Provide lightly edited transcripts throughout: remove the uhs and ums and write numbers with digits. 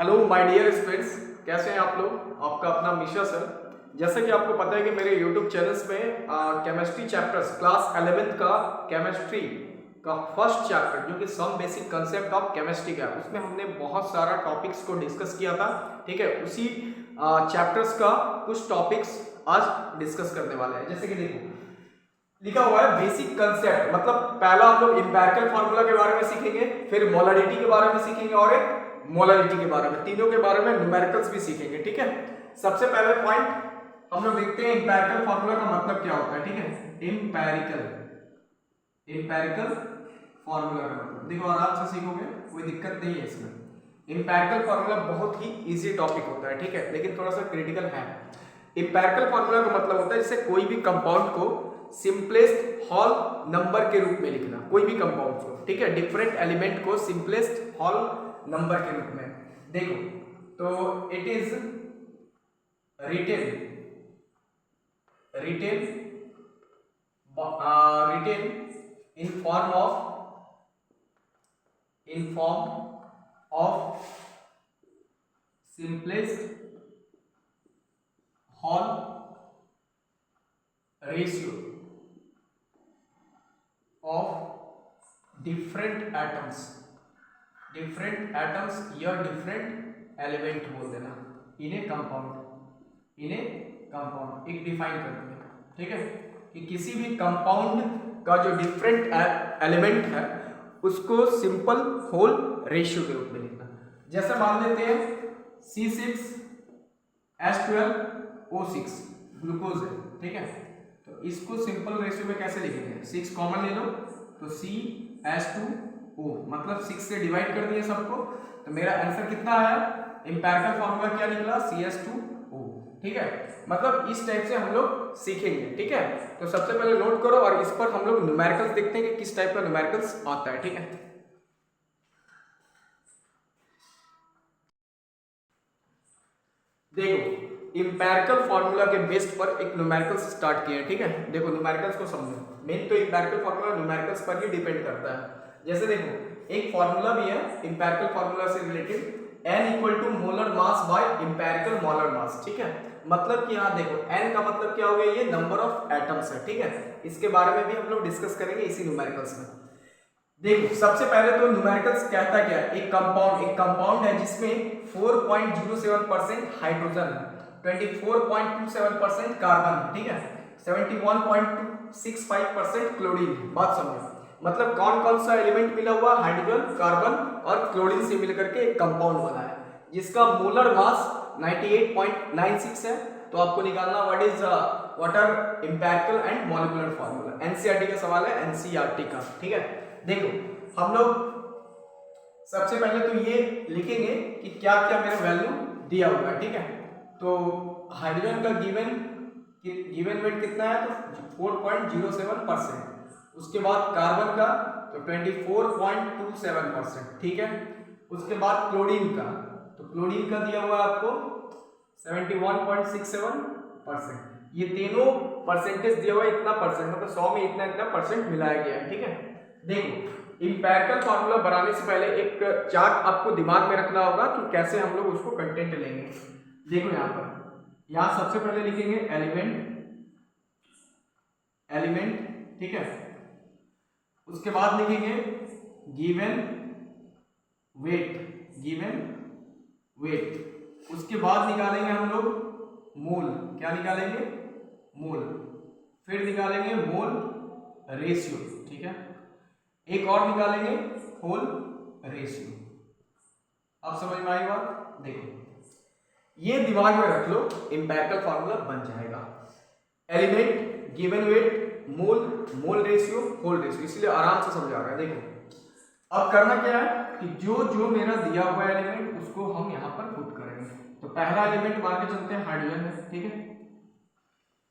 Hello my dear students, कैसे हैं आप लोग। आपका अपना मिशा सर। जैसा कि आपको पता है कि मेरे यूट्यूब चैनल्स में केमिस्ट्री चैप्टर्स क्लास 11th का केमिस्ट्री का फर्स्ट चैप्टर जो कि some basic concept of chemistry का, उसमें हमने बहुत सारा टॉपिक्स को डिस्कस किया था। ठीक है, उसी चैप्टर्स का कुछ टॉपिक्स आज डिस्कस करने वाले हैं। जैसे कि देखो लिखा हुआ है बेसिक कंसेप्ट, मतलब पहला हम लोग इंपैरिकल फार्मूला के बारे में सीखेंगे, फिर मोलारिटी के बारे में सीखेंगे और एक मोलारिटी के बारे में, तीनों के बारे में न्यूमेरिकल्स भी सीखेंगे। ठीक है, सबसे पहले पॉइंट हम लोग देखते हैं इंपैरिकल फार्मूला का मतलब क्या होता है। ठीक है, इंपैरिकल फार्मूला का मतलब देखो, आराम से सीखोगे, कोई दिक्कत नहीं है इसमें। इंपैरिकल फार्मूला बहुत ही इजी टॉपिक होता है, ठीक है, लेकिन थोड़ा सा क्रिटिकल है। इंपैरिकल फार्मूला का मतलब होता है जैसे कोई भी कंपाउंड को सिंपलेस्ट होल नंबर के रूप में लिखना, कोई भी कंपाउंड को, ठीक है, डिफरेंट एलिमेंट को सिंपलेस्ट होल नंबर के रूप में। देखो तो it is written in form of simplest whole ratio of different atoms या different element बोल देना इन ए कंपाउंड एक डिफाइन कर देंगे। ठीक है, कि किसी भी कंपाउंड का जो डिफरेंट एलिमेंट है उसको सिंपल होल रेशियो के रूप में लिखना। जैसे मान लेते हैं C6H12O6 ग्लूकोज है, ठीक है, तो इसको सिंपल रेशियो में कैसे लिखेंगे, 6 कॉमन ले लो तो CH2O, मतलब 6 से डिवाइड कर दिए सबको, तो मेरा आंसर कितना आया, इंपैरिकल फार्मूला क्या निकला, CH2O। ठीक है, मतलब इस टाइप से हम लोग सीखेंगे। ठीक है, तो सबसे पहले नोट करो और इस पर हम लोग न्यूमेरिकल्स देखते हैं कि किस टाइप का न्यूमेरिकल्स आता है। ठीक है, देखो इंपैरिकल फार्मूला के बेस पर एक न्यूमेरिकल्स स्टार्ट किए हैं। ठीक है, देखो न्यूमेरिकल्स को समझो, मेन तो इंपैरिकल फार्मूला न्यूमेरिकल्स पर ही डिपेंड करता है। जैसे देखो एक फार्मूला भी है इंपैरिकल फार्मूला से related, n equal to molar mass by empirical molar mass. ठीक है, मतलब कि यहाँ देखो n का मतलब क्या हो गया, ये नंबर ऑफ एटम्स है। ठीक है, इसके बारे में भी हम लोग डिस्कस करेंगे इसी न्यूमेरिकल्स में। देखो सबसे पहले तो न्यूमेरिकल्स कहता क्या है, एक कंपाउंड है जिसमें 4.07% हाइड्रोजन है, 24.27% कार्बन है, ठीक है, 71.65% क्लोरीन। बात समझो, मतलब कौन कौन सा एलिमेंट मिला हुआ, हाइड्रोजन, कार्बन और क्लोरीन से मिलकर के एक कंपाउंड बना है जिसका मोलर मास 98.96 है। तो आपको निकालना what are empirical and molecular formula. NCERT का सवाल है, एनसीईआरटी का। ठीक है, देखो हम लोग सबसे पहले तो ये लिखेंगे कि क्या क्या मेरा वैल्यू दिया हुआ है। ठीक है, तो हाइड्रोजन का गिवन वेट कितना है, तो 4.07%। उसके बाद कार्बन का तो 24.27%। ठीक है, उसके बाद क्लोरीन का, तो क्लोरीन का दिया हुआ है आपको 71.67%। ये तीनों परसेंटेज दिया हुआ है, इतना परसेंट, मतलब 100 में इतना इतना परसेंट मिलाया गया है। ठीक है, देखो इंपैरिकल फार्मूला बनाने से पहले एक चार्ट आपको दिमाग में रखना होगा कि कैसे हम लोग उसको कंटेंट लेंगे। देखो यहाँ सबसे पहले लिखेंगे एलिमेंट, ठीक है, उसके बाद लिखेंगे गिवन वेट, उसके बाद निकालेंगे हम लोग मोल, क्या निकालेंगे, मोल, फिर निकालेंगे मोल रेशियो। ठीक है, एक और निकालेंगे होल रेशियो। अब समझ में आई बात। देखो ये दिमाग में रख लो, इंपैरिकल फार्मूला बन जाएगा, element, given weight, mole ratio, whole ratio, इसलिए आराम से समझा रहा है। देखो अब करना क्या है कि जो जो मेरा दिया हुआ एलिमेंट उसको हम यहां पर पुट करेंगे। तो पहला एलिमेंट मान के चलते हैं हाइड्रोजन है, ठीक है,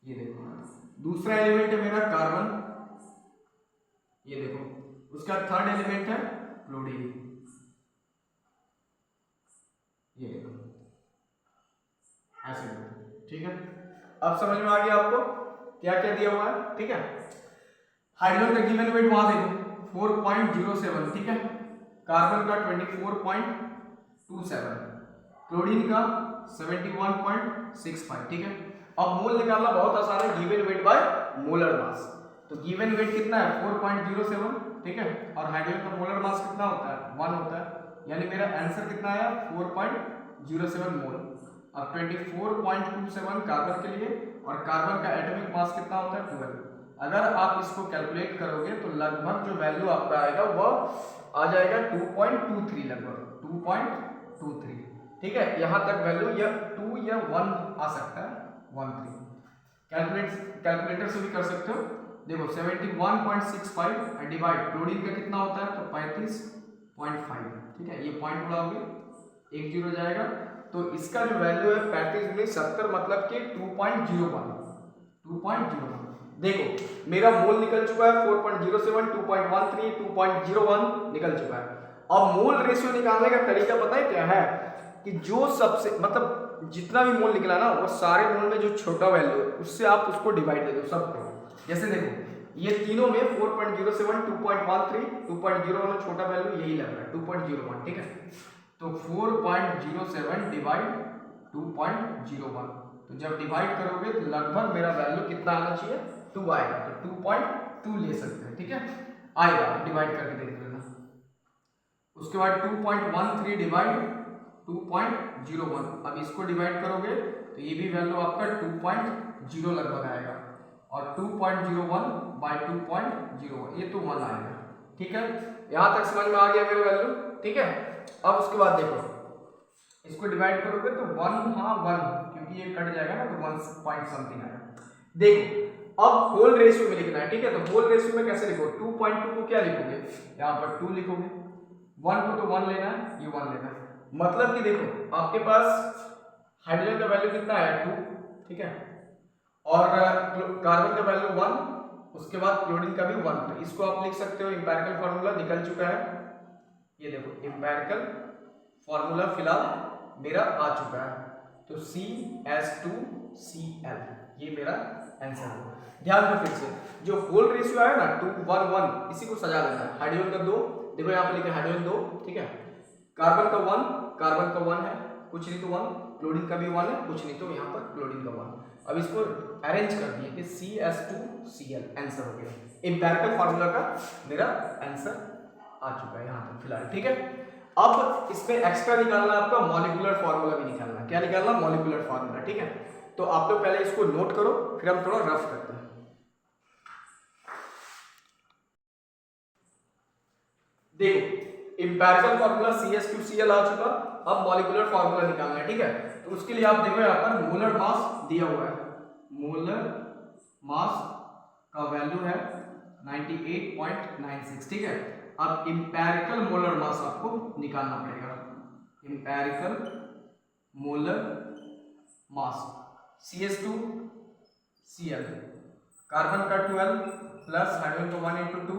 ये देखो, दूसरा एलिमेंट है मेरा कार्बन, ये देखो, उसका थर्ड एलिमेंट है क्लोरीन, ये देखो ऐसे। ठीक है, अब समझ में आ गया आपको क्या क्या दिया हुआ है। ठीक है, हाइड्रोजन का गिवन वेट वहां देखो 4.07, ठीक है, कार्बन का 24.27, क्लोरीन का 71.65, ठीक है। अब मोल निकालना बहुत आसान है, given weight by molar mass. तो गिवन वेट कितना है 4.07, ठीक है, और हाइड्रोजन का मोलर मास कितना होता है 1 होता है, यानी मेरा आंसर कितना आया 4.07 मोल। अब 24.27 कार्बन के लिए, और कार्बन का एटॉमिक मास कितना होता है 12। अगर आप इसको कैलकुलेट करोगे तो लगभग जो वैल्यू आपका आएगा वह आ जाएगा 2.23, लगभग 2.23, ठीक है। यहाँ तक वैल्यू या 2 या 1 आ सकता है, 13। कैलकुलेटर से भी कर सकते हो। देखो 71.65 डिवाइड क्लोरीन का कितना होता है तो 35.5, ठीक है, ये पॉइंट उड़ाओगे 1 जीरो जाएगा, तो इसका जो वैल्यू है 35×70 मतलब कि 2.01। देखो मेरा मोल निकल चुका है 4.07, 2.13, 2.01 निकल चुका है। अब मोल रेशियो निकालने का तरीका पता है क्या है, कि जो सबसे मतलब जितना भी मोल निकला ना वो सारे मोल में जो छोटा वैल्यू है उससे आप उसको डिवाइड दे दो सबको। जैसे देखो ये तीनों में 4.07, 2.13, 2.01 छोटा वैल्यू यही लग रहा है 2.01, ठीक है। तो 4.07 डिवाइड 2.01, तो जब डिवाइड करोगे तो लगभग मेरा वैल्यू कितना आना चाहिए 2 आएगा, तो 2.2 ले सकते हैं, ठीक है, आएगा, डिवाइड करके देख लेना। उसके बाद 2.13 डिवाइड 2.01, अब इसको डिवाइड करोगे तो ये भी वैल्यू आपका 2.0 लगभग आएगा, और 2.01 बाय 2.01 ये तो 1 आएगा, ठीक है। यहां तक समझ में आ गया मेरा वैल्यू, ठीक है। अब उसके बाद देखो इसको डिवाइड करोगे तो 1, हाँ 1, क्योंकि ये कट जाएगा ना तो 1 पॉइंट समथिंग आएगा। देखो अब होल रेशियो में लिखना है, ठीक है, तो होल रेशियो में कैसे लिखो 2.2 को क्या लिखोगे यहाँ पर 2 लिखोगे, 1 को तो 1 लेना है, ये 1 लेना है, मतलब कि देखो आपके पास हाइड्रोजन का वैल्यू कितना है 2, ठीक है, और कार्बन का वैल्यू 1, उसके बाद क्लोरीन का भी 1, तो इसको आप लिख सकते हो इंपेरिकल फार्मूला निकल चुका है, ये देखो इंपेरिकल फार्मूला फिलहाल मेरा आ चुका है, तो CH2Cl ये मेरा आंसर है। ध्यान दो फिर से जो होल रेशियो है ना 2:1:1 इसी को सजा लेना है। हाइड्रोजन का 2, देखो यहाँ पे लिखा है हाइड्रोजन 2, ठीक है, कार्बन का 1, कार्बन का 1 है, कुछ नहीं तो 1, क्लोरीन का भी 1 है, कुछ नहीं तो यहाँ पर क्लोरीन का 1। अब इसको अरेंज कर दिए कि CH2Cl आंसर हो गया, इंपेरिकल फार्मूला का मेरा आंसर आ चुका है यहाँ तक फिलहाल, ठीक है। अब इसमें एक्स्ट्रा निकालना है आपका मॉलिक्यूलर फार्मूला भी निकालना है, क्या निकालना मॉलिक्यूलर फार्मूला, ठीक है। तो आप लोग पहले इसको नोट करो फिर हम थोड़ा रफ करते हैं। देखो इंपेरिकल फार्मूला CH2Cl आ चुका, अब मॉलिक्यूलर फार्मूला निकालना है, ठीक है। तो उसके लिए आप देखो यहाँ पर मोलर मास दिया हुआ है, मोलर मास का वैल्यू है 98.96, ठीक है। अब इंपेरिकल मोलर मास आपको निकालना पड़ेगा, इंपेरिकल मोलर मास CH2Cl, कार्बन का 12 प्लस हाइड्रोजन का 1 × 2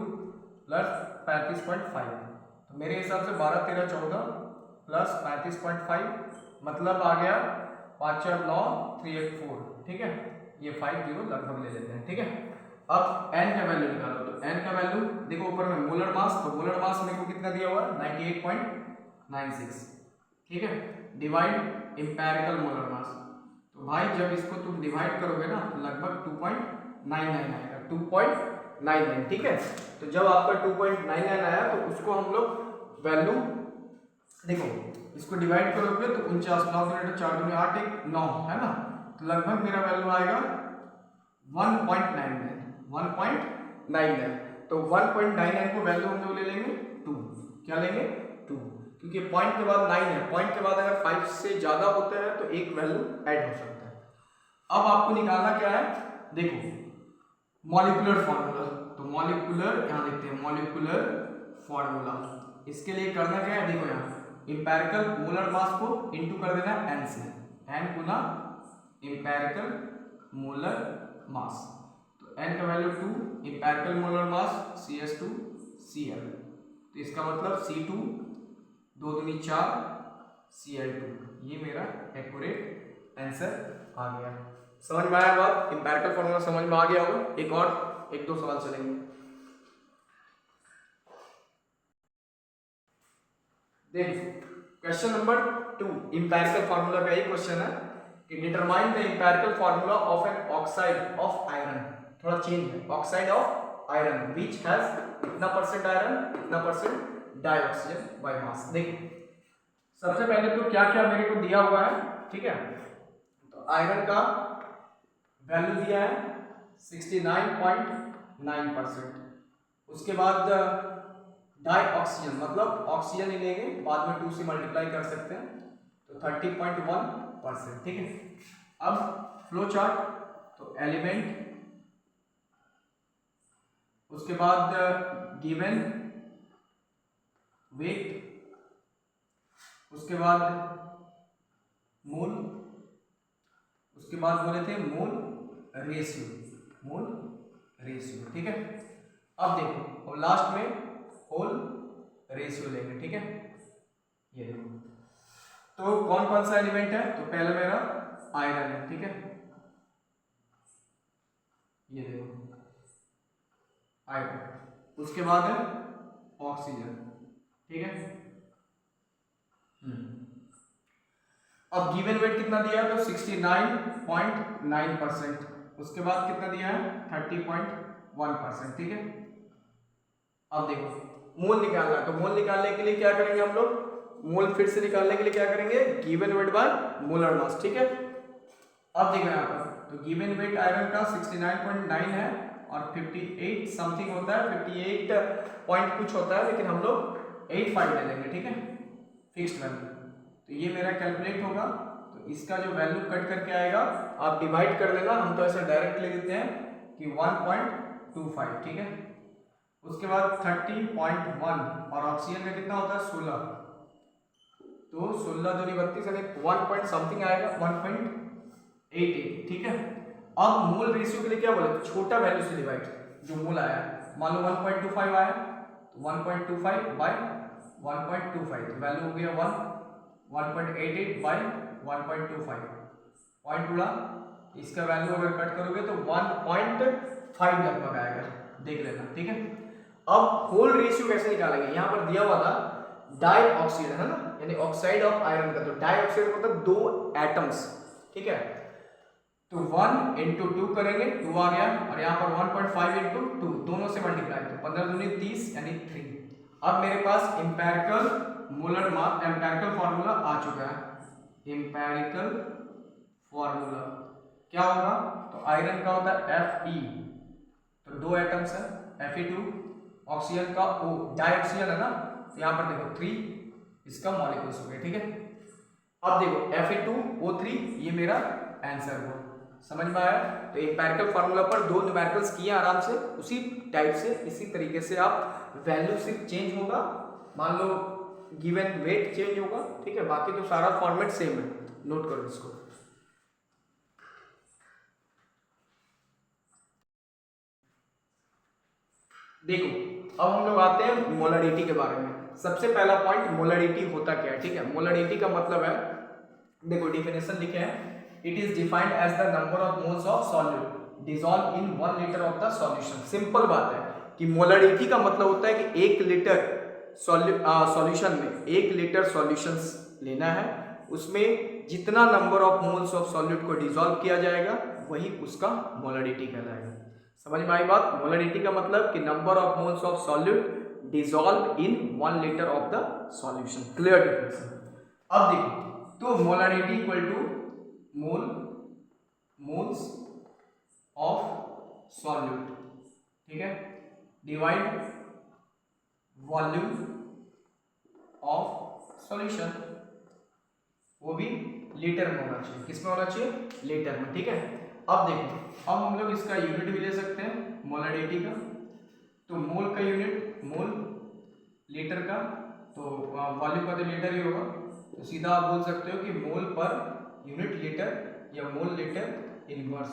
प्लस 35.5, तो मेरे हिसाब से 12, 13, 14 प्लस 35.5 मतलब आ गया 5, 4, 9, 3, 8, 4, ठीक है, ये 5 0 लगभग ले लेते हैं, ठीक है। अब n का वैल्यू निकालो, तो n का वैल्यू देखो ऊपर में मोलर मास, तो मोलर मास मेरे को कितना दिया हुआ है 98.96, ठीक है, डिवाइड इंपेरिकल मोलर मास, तो भाई जब इसको तुम डिवाइड करोगे ना तो लगभग 2.99 आएगा, 2.99, ठीक है। तो जब आपका 2.99 आया तो उसको हम लोग वैल्यू देखो इसको डिवाइड करोगे तो 49, 9 × 4 × 8 1 9 है ना, तो लगभग मेरा वैल्यू आएगा 1.99, 1.99, तो 1.99 को वैल्यू हम लोग ले लेंगे 2, क्या लेंगे 2, क्योंकि पॉइंट के बाद 9 है, पॉइंट के बाद अगर 5 से ज्यादा होते हैं तो एक वैल्यू ऐड हो सकता है। अब आपको निकालना क्या है, देखो मॉलिक्यूलर फार्मूला, तो मॉलिक्यूलर यहाँ लिखते हैं मॉलिक्यूलर फार्मूला, इसके लिए करना क्या है, देखो यहाँ इंपेरिकल मोलर मास को इनटू कर देना n से, n गुना इंपेरिकल मोलर मास, तो n का वैल्यू 2, इंपेरिकल मोलर मास CH2Cl, तो इसका मतलब C2 2 दूनी 4 Cl2, ये मेरा एक्यूरेट आंसर आ गया। समझ में आया बात, इंपेरिकल फार्मूला समझ में आ गया होगा। एक और 1-2 सवाल चलेंगे। देखो क्वेश्चन नंबर 2 इंपेरिकल फार्मूला का ही क्वेश्चन है कि determine the empirical formula of an oxide of iron, थोड़ा चेंज है, oxide of iron which has इतना परसेंट आयरन, इतना परसेंट डाइऑक्सीजन बाय मास। देखिए सबसे पहले तो क्या क्या मेरे को दिया हुआ है, ठीक है, तो आयरन का वैल्यू दिया है 69.9%, उसके बाद डाई ऑक्सीजन मतलब ऑक्सीजन ही लेंगे, बाद में 2 से मल्टीप्लाई कर सकते हैं, तो 30.1%, ठीक है। अब फ्लो चार्ट, तो एलिमेंट, उसके बाद गिवन वेट, उसके बाद मोल, उसके बाद बोले थे मोल रेशियो, ठीक है। अब देखो और लास्ट में होल रेशियो लेंगे, ठीक है। ये देखो तो कौन कौन सा एलिमेंट है, तो पहला मेरा आयरन है, ठीक है, ये देखो आयरन, उसके बाद है ऑक्सीजन, ठीक है। अब गिवन वेट कितना दिया है, तो 69.9%, उसके बाद कितना दिया है 30.1%, ठीक है। अब देखो मोल निकालना है, तो मोल निकालने के लिए क्या करेंगे हम लोग, मोल फिर से निकालने के लिए क्या करेंगे, given weight by molar mass, ठीक है। अब देखो यहाँ पर तो गिवन वेट आयरन का 69.9 है और 58 समथिंग होता है, 58 पॉइंट कुछ होता है, लेकिन हम लोग 85 ले लेंगे, ठीक है, फिक्स्ड वैल्यू। तो ये मेरा कैलकुलेट होगा, तो इसका जो वैल्यू कट करके आएगा आप डिवाइड कर लेना, हम तो ऐसा डायरेक्ट ले लेते हैं कि 1.25, ठीक है। उसके बाद 30.1 और ऑक्सीजन का कितना होता है 16, तो 16 दूनी 32 यानी 1 पॉइंट समथिंग आएगा 1.88, ठीक है। अब मोल रेशियो के लिए क्या बोले, तो छोटा वैल्यू से डिवाइड, जो मोल आया मान लो 1.25 आया तो 1.25 बाय 1.25, तो वैल्यू हो गया 1.88 बाय 1.25, पॉइंट उड़ा, इसका वैल्यू अगर कट करोगे तो 1.5 लगभग आएगा, देख लेना, ठीक है। अब होल रेशियो कैसे निकालेंगे, यहाँ पर दिया हुआ था डाई ऑक्साइड है ना, यानी ऑक्साइड ऑफ आयरन का, तो डाई ऑक्साइड मतलब 2 एटम्स, ठीक है, तो 1 into 2 करेंगे, 2 आ गया, और यहाँ पर 1.5 into 2 दोनों से मल्टीप्लाई, तो 15 दूनी 30 यानी 3। अब मेरे पास empirical molar mass, empirical formula आ चुका है। इंपेरिकल फार्मूला क्या होगा, तो आयरन का होता है Fe, तो 2 एटम्स है, Fe2, ऑक्सीजन का O, डाइऑक्सीजन है ना, तो यहाँ पर देखो 3 इसका मॉलिक्यूल्स हो गए, ठीक है। अब देखो Fe2O3, ये मेरा आंसर हुआ, समझ में आया। तो इंपेरिकल फार्मूला पर 2 न्यूमेरिकल्स किए आराम से, उसी टाइप से इसी तरीके से आप वैल्यू सिर्फ चेंज होगा, मान लो गिवन वेट चेंज होगा, ठीक है, बाकी तो सारा फॉर्मेट सेम है, नोट करो इसको। देखो अब हम लोग आते हैं मोलरिटी के बारे में। सबसे पहला पॉइंट मोलरिटी होता क्या है, ठीक है। मोलरिटी का मतलब है, देखो डेफिनेशन लिखे हैं, it is defined as the number of moles of solute dissolve in 1 litre of the solution. Simple बात है कि मोलरिटी का मतलब होता है कि 1 लीटर सॉल्यूशन में 1 लीटर सॉल्यूशंस लेना है, उसमें जितना number of moles of solute को डिसॉल्व किया जाएगा वही उसका मोलरिटी कहलाएगा। समझ में आई बात। मोलरिटी का मतलब कि number of moles of solute dissolve in 1 litre of the solution. Clear difference. अब देखो तो molarity equal two moles of solute, ठीक है, डिवाइड वॉल्यूम ऑफ सॉल्यूशन, वो भी लीटर में होना चाहिए। किस में होना चाहिए, लीटर में, ठीक है। अब देखो अब हम लोग इसका यूनिट भी ले सकते हैं मोलरिटी का, तो मोल का यूनिट मोल, लीटर का तो वॉल्यूम का तो लीटर ही होगा, तो सीधा आप बोल सकते हो कि मोल पर यूनिट लीटर या मोल लीटर इनवर्स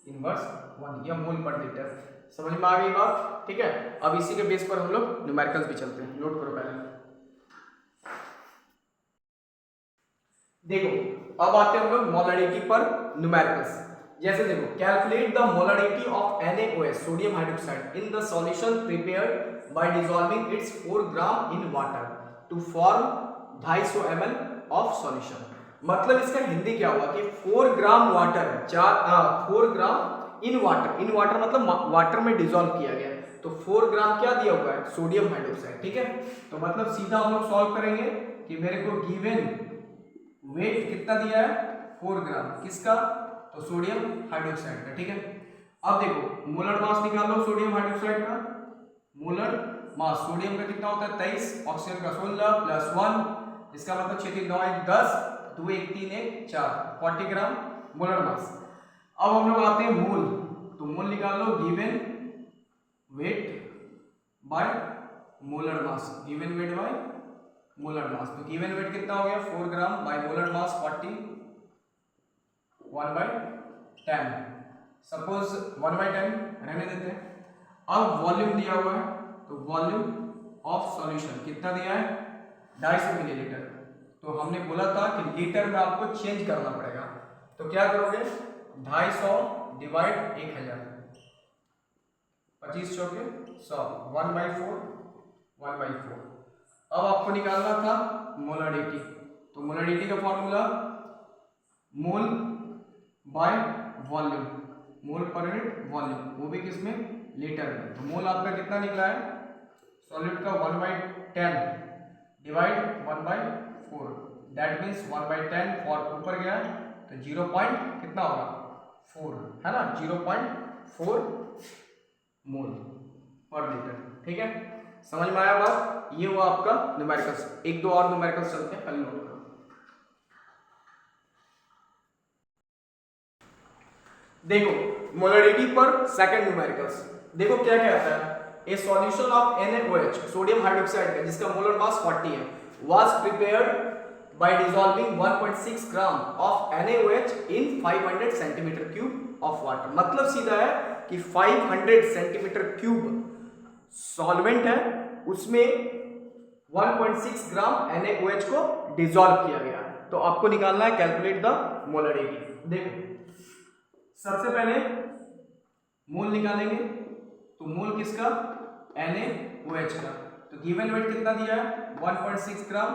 1 या मोल पर लीटर। समझ में आ गई बात, ठीक है। अब इसी के बेस पर हम लोग न्यूमेरिकल्स भी चलते हैं, नोट करो पहले। देखो अब आते हैं हम लोग मोलरिटी पर न्यूमेरिकल्स। जैसे देखो calculate the molarity of NaOH sodium hydroxide in the solution prepared by dissolving its 4 gram in water to form 250 ml of solution. मतलब इसका हिंदी क्या हुआ कि 4 gram water, 4 gram in water मतलब वाटर में डिसॉल्व किया गया, तो 4 ग्राम क्या दिया हुआ है, सोडियम हाइड्रोक्साइड। ठीक है, तो मतलब सीधा हम लोग सॉल्व करेंगे कि मेरे को गिवन वेट कितना दिया है, 4 ग्राम, किसका, तो सोडियम हाइड्रोक्साइड का। ठीक है, अब देखो मोलर मास निकाल लो सोडियम हाइड्रोक्साइड का। मोलर मास सोडियम का कितना होता है 23, ऑक्सीजन का 16 प्लस 1, इसका मतलब 6 3 9 1 10, 2 1 3 1 4, 40 ग्राम मोलर मास। अब हम लोग आते हैं मोल, तो मोल निकाल लो given weight by molar mass, given weight by molar mass. तो गिवन वेट कितना हो गया 4 gram by molar mass 40, 1/10, suppose 1/10 रहने देते हैं। अब वॉल्यूम दिया हुआ है, तो वॉल्यूम ऑफ सॉल्यूशन कितना दिया है 250 मिलीलीटर। तो हमने बोला था कि लीटर में आपको चेंज करना पड़ेगा, तो क्या करोगे 250 डिवाइड 1000, 25 चौके 100, 1/4, 1/4। अब आपको निकालना था मोलरिटी, तो मोलरिटी का formula mole by volume, mole per unit volume, वो भी किसमें, लीटर में। तो मोल आपका कितना निकला है सॉलिड का 1/10 डिवाइड 1/4, दैट मीन्स 1/10 फॉर ऊपर गया तो 0 पॉइंट कितना होगा 4, है ना, 0.4 मोल पर लीटर। ठीक है, समझ में आया बात, ये हुआ आपका न्यूमेरिकल्स। एक दो और न्यूमेरिकल्स चलते हैं, पहले नोट करो। देखो मोलरिटी पर सेकंड न्यूमेरिकल्स, देखो क्या कहता है, ए solution of NaOH sodium hydroxide का जिसका मोलर मास 40 है was prepared by dissolving 1.6 gram of NaOH in 500 centimetre cube of water. मतलब सीधा है कि 500 सेंटीमीटर क्यूब सॉल्वेंट है, उसमें 1.6 ग्राम NaOH को डिसॉल्व किया गया। तो आपको निकालना है कैलकुलेट द मोलरिटी। देखो सबसे पहले मोल निकालेंगे, तो मोल किसका NaOH का, तो गिवन वेट कितना दिया है 1.6 ग्राम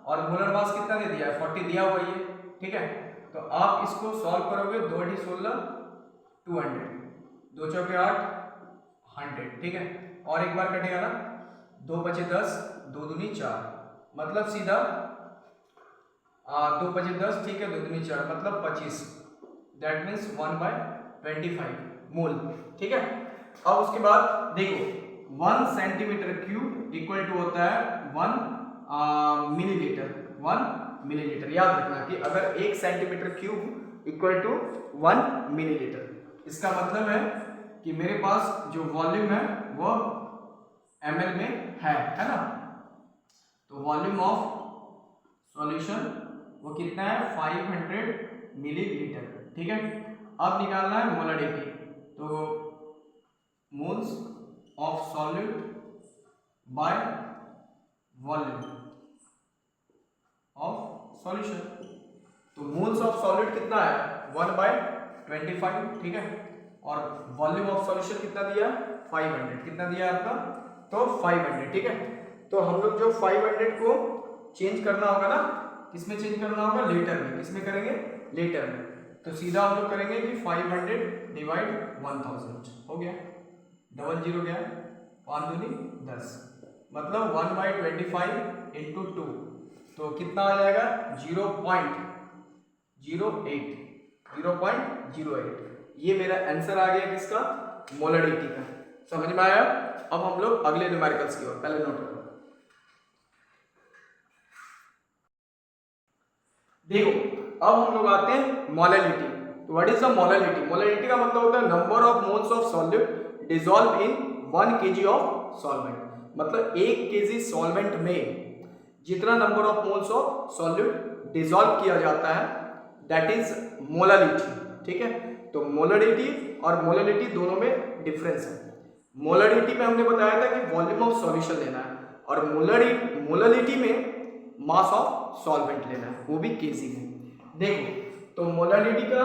और मोलर मास कितना दे दिया है 40 दिया हुआ है। ठीक है, तो आप इसको सॉल्व करोगे 2 × 16 200, 2 चौके 8 100। ठीक है, और एक बार कटेगा ना, 2 बचे 10, 2 दूनी 4, मतलब सीधा 2 बचे 10, ठीक है, 2 दूनी 4 मतलब 25, दैट मीन्स 1/25 मोल। ठीक है, अब उसके बाद देखो 1 सेंटीमीटर क्यूब इक्वल टू होता है 1 मिलीलीटर, 1 मिलीलीटर। याद रखना कि अगर 1 centimetre cube equal to 1 millilitre, इसका मतलब है कि मेरे पास जो वॉल्यूम है वो ml में है ना। तो वॉल्यूम ऑफ सॉल्यूशन वो कितना है 500 मिलीलीटर। ठीक है, अब निकालना है मोलरिटी, तो moles of solid by volume of solution. तो मोल्स ऑफ सॉलिड कितना है 1/25। ठीक है, और वॉल्यूम ऑफ सॉल्यूशन कितना दिया 500, कितना दिया आपका, तो 500। ठीक है, तो हम लोग जो 500 को चेंज करना होगा ना, किसमें चेंज करना होगा, लीटर में। किसमें करेंगे, लीटर में। तो सीधा हम लोग करेंगे कि 500 डिवाइड 1000 हो गया, 00 गया, 5 दूनी 10, मतलब 1/25 इंटू 2, तो कितना आ जाएगा 0.08। ये मेरा आंसर आ गया किसका, मोलरिटी का। समझ में आया। अब हम लोग अगले न्यूमेरिकल्स की ओर, पहले नोट करो। देखो अब हम लोग आते हैं मोलरिटी। तो what is the molarity, molarity का मतलब होता है number of moles of solute dissolve in 1 kg of solvent. मतलब 1 kg सॉल्वेंट में जितना number of moles of solute dissolve किया जाता है दैट इज मोलरिटी। ठीक है, तो मोलरिटी और मोलरिटी दोनों में डिफरेंस है। मोलरिटी में हमने बताया था कि वॉल्यूम ऑफ सॉल्यूशन लेना है, और मोलरिटी में मास ऑफ सॉल्वेंट लेना है, वो भी केजी में। देखो तो मोलरिटी का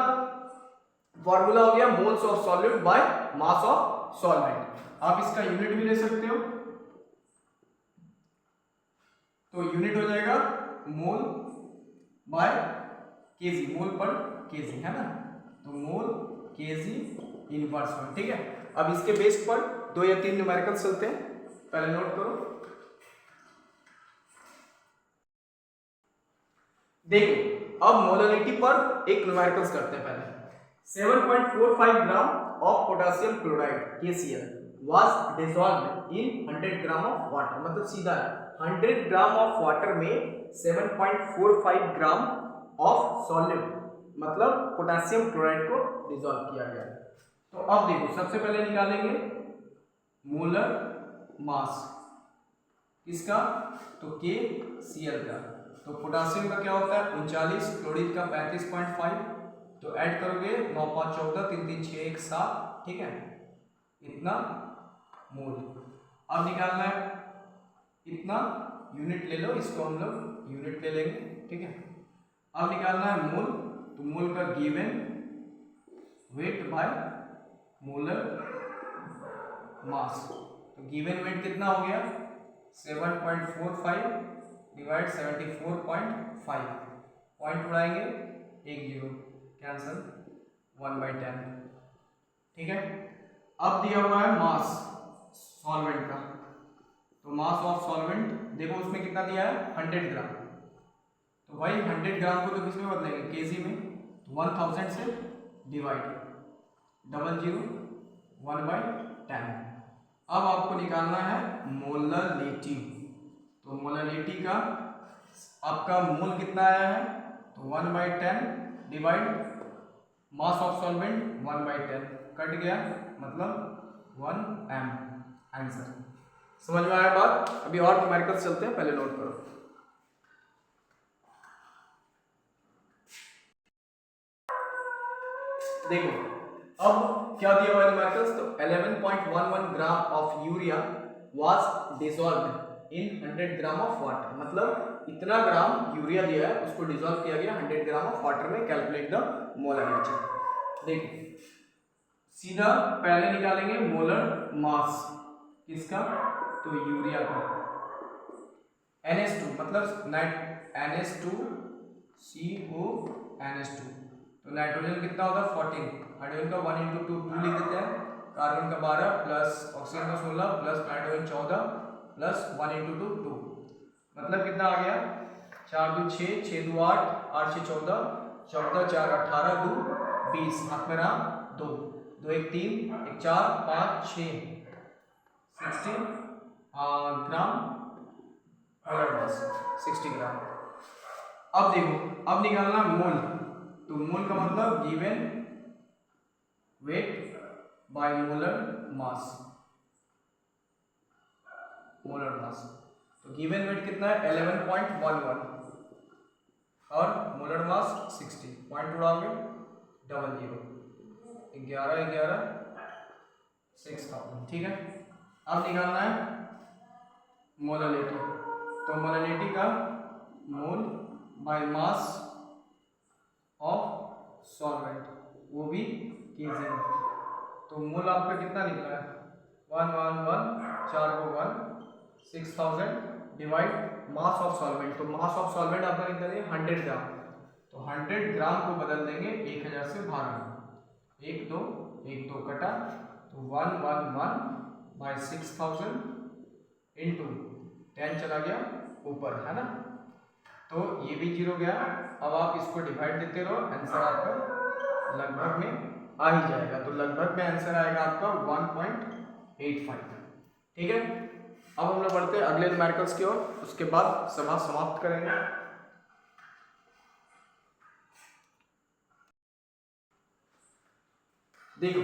फॉर्मूला हो गया moles of solute by mass of solvent. आप इसका यूनिट भी ले सकते हो, तो यूनिट हो जाएगा मोल बाय केजी, मोल पर केजी, है ना। तो मोल केजी इनवर्स वन, ठीक है। अब इसके बेस पर 2 या 3 न्यूमेरिकल्स चलते हैं, पहले नोट करो। देखो अब मोलरिटी पर एक न्यूमेरिकल्स करते हैं पहले। 7.45 gram of potassium chloride KCl was dissolved in 100 gram of water, मतलब सीधा है 100 ग्राम ऑफ वाटर में 7.45 ग्राम ऑफ सॉल्यूट मतलब पोटेशियम क्लोराइड को डिसॉल्व किया गया। तो अब देखो सबसे पहले निकालेंगे मोलर मास किसका, तो KCl का। तो पोटेशियम का क्या होता है 39, क्लोरीन का 35.5, तो ऐड करोगे 9 5 14 3 3 6 1 7, ठीक है, इतना मोल। अब निकालना है इतना, यूनिट ले लो, इसको हम लोग यूनिट ले लेंगे, ठीक है। अब निकालना है मोल, तो मोल का given weight by molar mass, तो गिवन वेट कितना हो गया 7.45 डिवाइड 74.5, पॉइंट उड़ाएंगे 1 0, कैंसल 1/10, ठीक है। अब दिया हुआ है मास सॉल्वेंट का, तो मास ऑफ सॉल्वेंट देखो उसमें कितना दिया है 100 ग्राम, तो भाई 100 ग्राम को तो किस में बदलेंगे केजी में, तो 1000 से डिवाइड 00 1/10। अब आपको निकालना है मोलरिटी, तो मोलरिटी का आपका मोल कितना आया है, तो 1/10 divide mass of solvent 1/10, cut गया मतलब 1 m, आंसर। समझ में आया बात। अभी और न्यूमेरिकल्स चलते हैं, पहले नोट करो। देखो अब क्या दिया हुआ है न्यूमेरिकल्स, तो 11.11 gram of urea was dissolved in 100 gram of water, मतलब इतना ग्राम यूरिया दिया है उसको डिसॉल्व किया गया 100 ग्राम ऑफ वाटर में। Calculate the molarity. देखो सीधा पहले निकालेंगे मोलर मास किसका, तो यूरिया का, NH2 मतलब NH2CO NH2, तो नाइट्रोजन कितना होगा 14, हाइड्रोजन का 1 × 2 2 लिख देते हैं, कार्बन का 12 प्लस ऑक्सीजन का 16 प्लस नाइट्रोजन 14 प्लस 1 × 2 2, मतलब कितना आ गया 4 2 6 6 2 8 8 6 14 14 4 18 2 20, हाथ में रहा 2 2 1 3 1 4 5 6 60 ग्राम मोलर मास 60 ग्राम। अब देखो अब निकालना मोल, तो मोल का मतलब given weight by molar mass, molar mass, तो गिवन वेट कितना है 11.11 और मोलर मास 60, पॉइंट उड़ाओगे 00 11 11 6000, ठीक है। अब निकालना है मोलरिटी, तो मोलरिटी का मोल बाय मास ऑफ सॉल्वेंट वो भी केजी में, तो मोल आपका कितना निकला है 1 1 1 4 को 1 6000 डिवाइड मास ऑफ सॉल्वेंट, तो मास ऑफ सॉल्वेंट आपका कितना है 100 ग्राम, तो 100 ग्राम को बदल देंगे 1000 से भाग में, 1 2 कटा, तो 1 1 1 बाय 6000 इंटू 10 चला गया ऊपर, है ना, तो ये भी 0 गया। अब आप इसको डिवाइड देते रहो, आंसर आपका लगभग में आ ही जाएगा, तो लगभग में आंसर आएगा आपका 1.85, ठीक है। अब हम लोग बढ़ते हैं अगले न्यूमेरिकल्स की ओर, उसके बाद सभा समाप्त करेंगे। देखो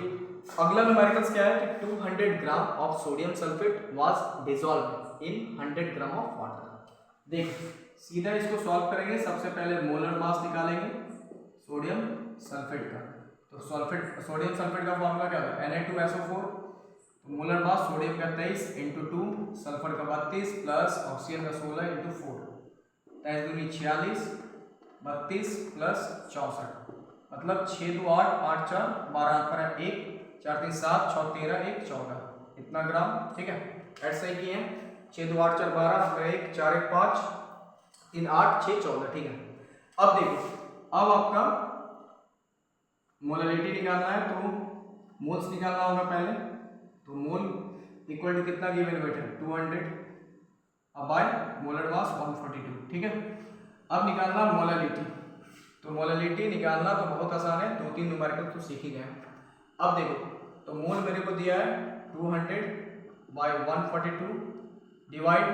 अगला न्यूमेरिकल्स क्या है कि 200 gram of sodium sulphate was dissolved in 100 gram of water. देखो सीधा इसको सॉल्व करेंगे, सबसे पहले मोलर मास निकालेंगे सोडियम सल्फेट का, तो सोडियम सल्फेट का फॉर्मूला क्या होता है Na2SO4, तो मोलर मास सोडियम का 23 × 2 सल्फर का 32 प्लस ऑक्सीजन का 16 × 4, 23 दूनी 46 32 प्लस 64, मतलब 6 2 8 8 4 12 पर 1 4 3 7 6 13 1 14, इतना ग्राम, ठीक है। ऐसा ही किए 6 2 8 4 12 1 4 1 5 3 8 6 14, ठीक है। अब देखो, अब आपका मोलैलिटी निकालना है तो मोल्स निकालना होगा पहले। तो मोल इक्वल टू कितना गिवन वेट है 200 अब बाय मोलर मास 142, ठीक है। अब निकालना मोलैलिटी। तो मोलैलिटी निकालना तो बहुत आसान है, 2-3 न्यूमेरिकल तो सीख ही गए। अब देखो, तो मोल मेरे को दिया है 200 बाय 142 डिवाइड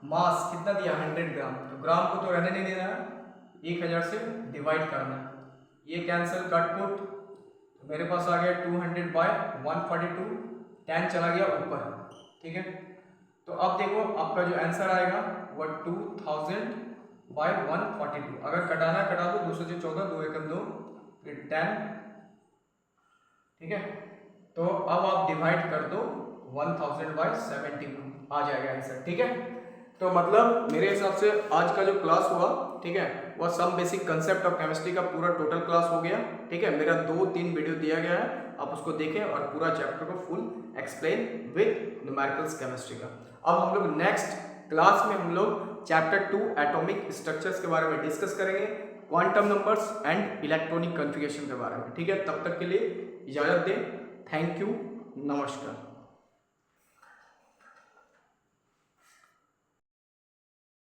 मास कितना दिया 100 ग्राम। तो ग्राम को तो रहने नहीं देना है, 1000 से डिवाइड करना है। ये कैंसिल कट पुट, तो मेरे पास आ गया 200 बाय 142, 10 चला गया ऊपर, ठीक है। तो अब देखो आपका जो आंसर आएगा वो 2000 बाय 142। अगर कटाना कटा दो, 2 से 14, 2 एकम 2, फिर 10, ठीक है। तो अब आप डिवाइड कर दो 1000 बाय 71, आ जाएगा आंसर, ठीक है। तो मतलब मेरे हिसाब से आज का जो क्लास हुआ, ठीक है, वह some basic concept of chemistry का पूरा टोटल क्लास हो गया, ठीक है। मेरा 2-3 वीडियो दिया गया है, आप उसको देखें और पूरा चैप्टर को full explain with numericals chemistry का। अब हम लोग नेक्स्ट क्लास में हम लोग चैप्टर 2 एटॉमिक स्ट्रक्चर्स के बारे में डिस्कस करेंगे, quantum numbers and electronic configuration के बारे में, ठीक है। तब तक के लिए इजाजत दें, थैंक यू, नमस्कार।